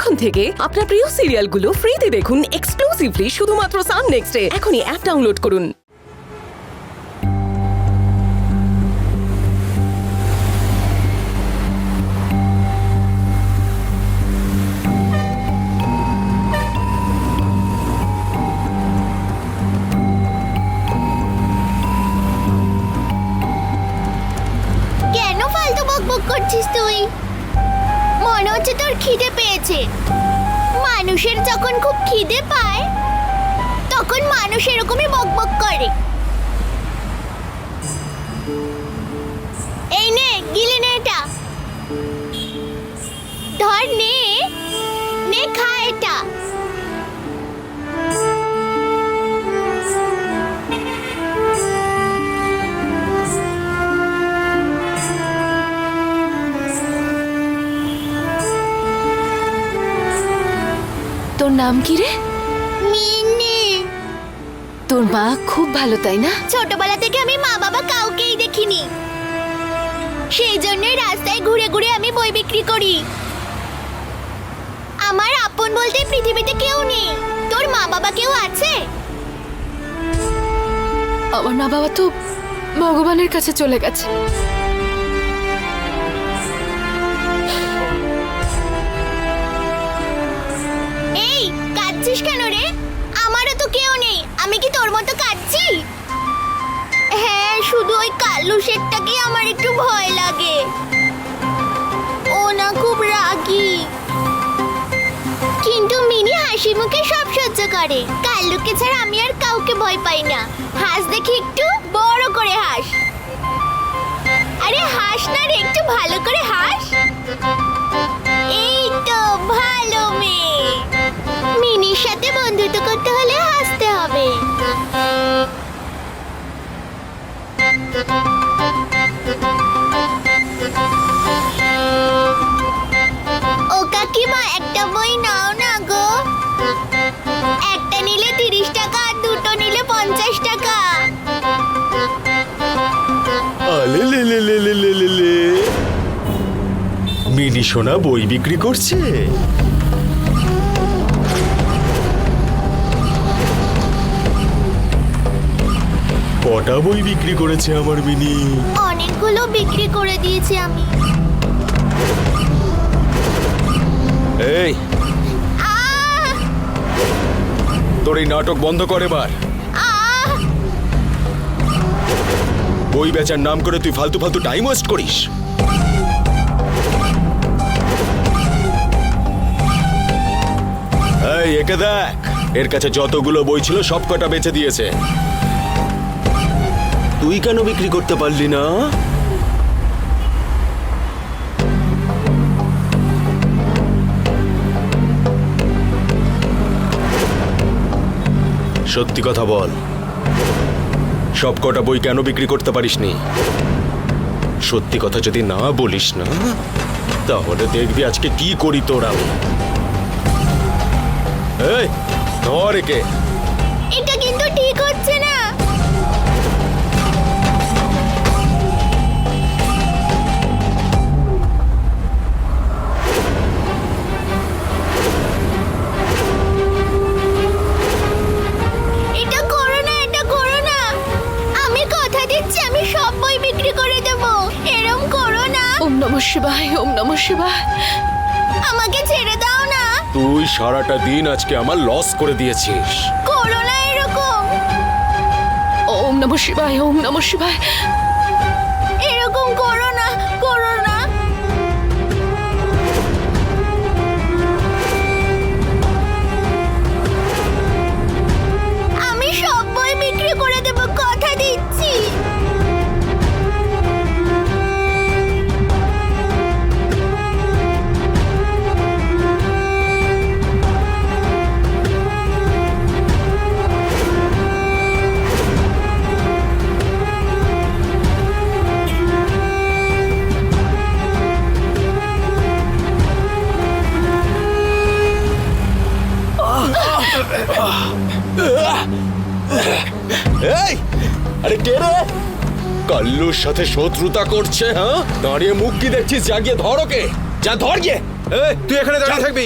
এখন থেকে আপনার প্রিয় সিরিয়ালগুলো ফ্রিতে দেখুন এক্সক্লুসিভলি শুধুমাত্র সান নেক্সটে। এখনই অ্যাপ ডাউনলোড করুন। কেন ফালতু বকবক করছিস তুই? মনে হচ্ছে তোর খিদে পেয়েছে। মানুষের যখন খুব খিদে পায় তখন মানুষ এরকমই বকবক করে। এই নে, গিলে নে এটা। ধর নে, নে খা এটা। তোর নাম কি রে? মিনি। তোর মা খুব ভালো, তাই না? ছোটবেলা থেকে আমি মা বাবা কাউকেই দেখিনি, সেই জন্যই রাস্তায় ঘুরে ঘুরে আমি বই বিক্রি করি। আমার আপন বলতে পৃথিবীতে কেউ নেই। তোর মা বাবা কেউ আছে? আমার মা বাবা তো ভগবানের কাছে চলে গেছে। এই কাঁদছিস কেন রে? আমারও তো কেউ নেই, আমি কি তোর মতো কাঁদছি? হ্যাঁ, শুধু ওই কাল্লু শেঠটাকে আমার একটু ভয় লাগে। ও না খুব রাগী, কিন্তু মিনি হাসি মুখে সব সহ্য করে। কাল্লুকে ছাড়া আমি আর কাউকে ভয় পাই না। হাস দেখি, একটু বড় করে হাস। আরে হাস না রে, একটু ভালো করে হাস। এই তো ভালো মেয়ে। মিনির সাথে বন্ধুত্ব করতে হলে হাসতে হবে। ও কাকিমা, একটা বই নাও না গো। একটা নিলে 30 টাকা, আর দুটো নিলে 50 টাকা। আলে লে লে লে লে লে লে লে। মিনি সোনা বই বিক্রি করছে। কটা বই বিক্রি করেছে আমার মিনি? অনেকগুলো বিক্রি করে দিয়েছি আমি। এই, আহ তোর এই নাটক বন্ধ কর এবার। আহ বই বেচার নাম করে তুই ফালতু ফালতু টাইম ওয়েস্ট করিস। এই, একে দেখ, এর কাছে যতগুলো বই ছিল সব কটা বেচে দিয়েছে। তুই কেন বিক্রি করতে পারলি না? সত্যি কথা বল, সব কটা বই কেন বিক্রি করতে পারিসনি? সত্যি কথা যদি না বলিস না, তাহলে দেখবি আজকে কি করি তোরা। এই ধর একে। এটা কিন্তু ঠিক হচ্ছে না। এটা করো না, এটা করো না। আমি কথা দিচ্ছি, আমি সব বই বিক্রি করে দেব। এরম করো না। ওম নমঃ শিবায়, ওম নমঃ শিবায়। আমাকে ছেড়ে দাও না। তুই সারাটা দিন আজকে আমার লস করে দিয়েছিস। করো না এরকম। ওম নমঃ শিবায়, ওম নমঃ শিবায়। এরকম করো না, করো না। আমি সব বই বিক্রি করে দেব, কথা দিচ্ছি। এই, আরে কে রে? কাল্লুর সাথে শত্রুতা করছে? হ্যাঁ, দাঁড়িয়ে মুখ কি দেখছিস? যা গিয়ে ধর ওকে, যা ধর গিয়ে। এই তুই এখানে দাঁড়িয়ে থাকবি?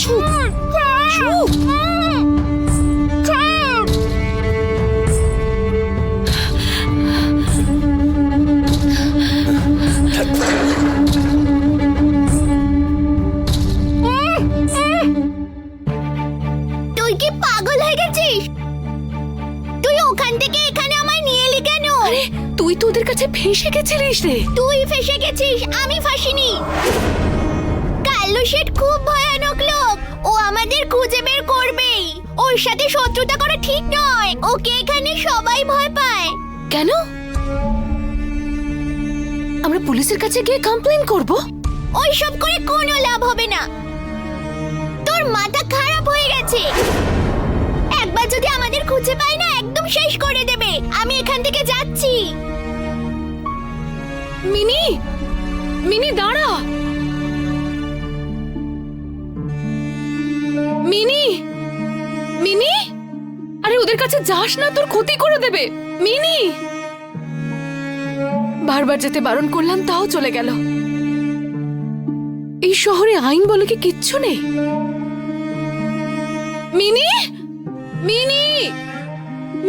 চুপ চুপ। তুই কি পাগল হয়ে গেছিস? তুই ওখান থেকে এখানে আমায় নিয়ে এলি কেন? আরে তুই তো ওদের কাছে ফেঁসে গেছিলিস রে। তুই ফেসে গেছিস, আমি ফাঁসিনি। কাল্লু শেঠ খুব ভয়ানক লোক, ও আমাদের খুঁজে বের করবেই। ওর সাথে শত্রুতা করা ঠিক নয়, ওকে এখানে সবাই ভয় পায়। কেন? আমরা পুলিশের কাছে গিয়ে কমপ্লেন করব? ওইসব করে কোনো লাভ হবে না। তোর মাথা খারাপ হয়ে গেছে। একবার যদি আমাদের খুঁজে পায় না, একদম শেষ করে দেবে। আমি এখান থেকে যাচ্ছি। মিনি, মিনি দাঁড়া। মিনি, মিনি, আরে ওদের কাছে যাস না, তোর ক্ষতি করে দেবে। মিনি, বারবার যেতে বারণ করলাম তাও চলে গেল। এই শহরে আইন বলে কি কিচ্ছু নেই? মিনি, মিনি,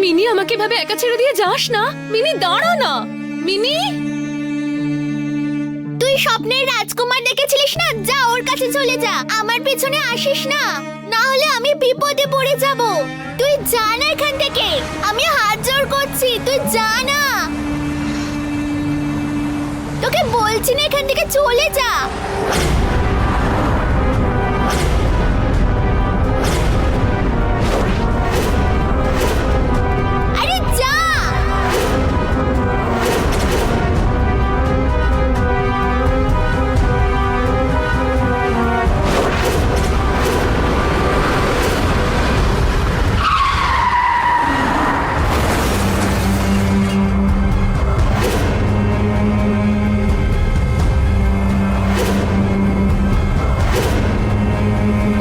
মিনি, আমাকে ভাবে একা ছেড়ে দিয়ে যাস না। মিনি দাঁড়া না। মিনি, তুই স্বপ্নের রাজকুমার দেখেছিলিস না? যা ওর কাছে চলে যা, আমার পেছনে আসিস না, না হলে আমি বিপদে পড়ে যাব। তুই যা না এখান থেকে, আমি হাত জোড় করছি, তুই যা না। তোকে বলছি না এখান থেকে চলে যা। আরে যা।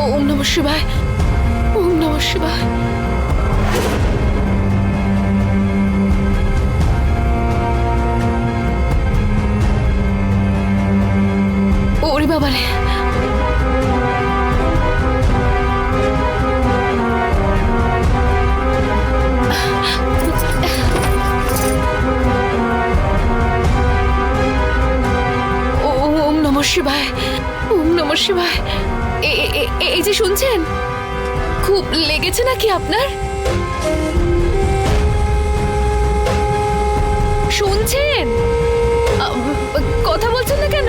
ওম নমঃ শিবায়, ওম নমঃ শিবায়। ওরে বাবা রে। ওম নমঃ শিবায়, ওম নমঃ শিবায়। এই যে শুনছেন, খুব লেগেছে নাকি আপনার? শুনছেন? কথা বলছেন না কেন?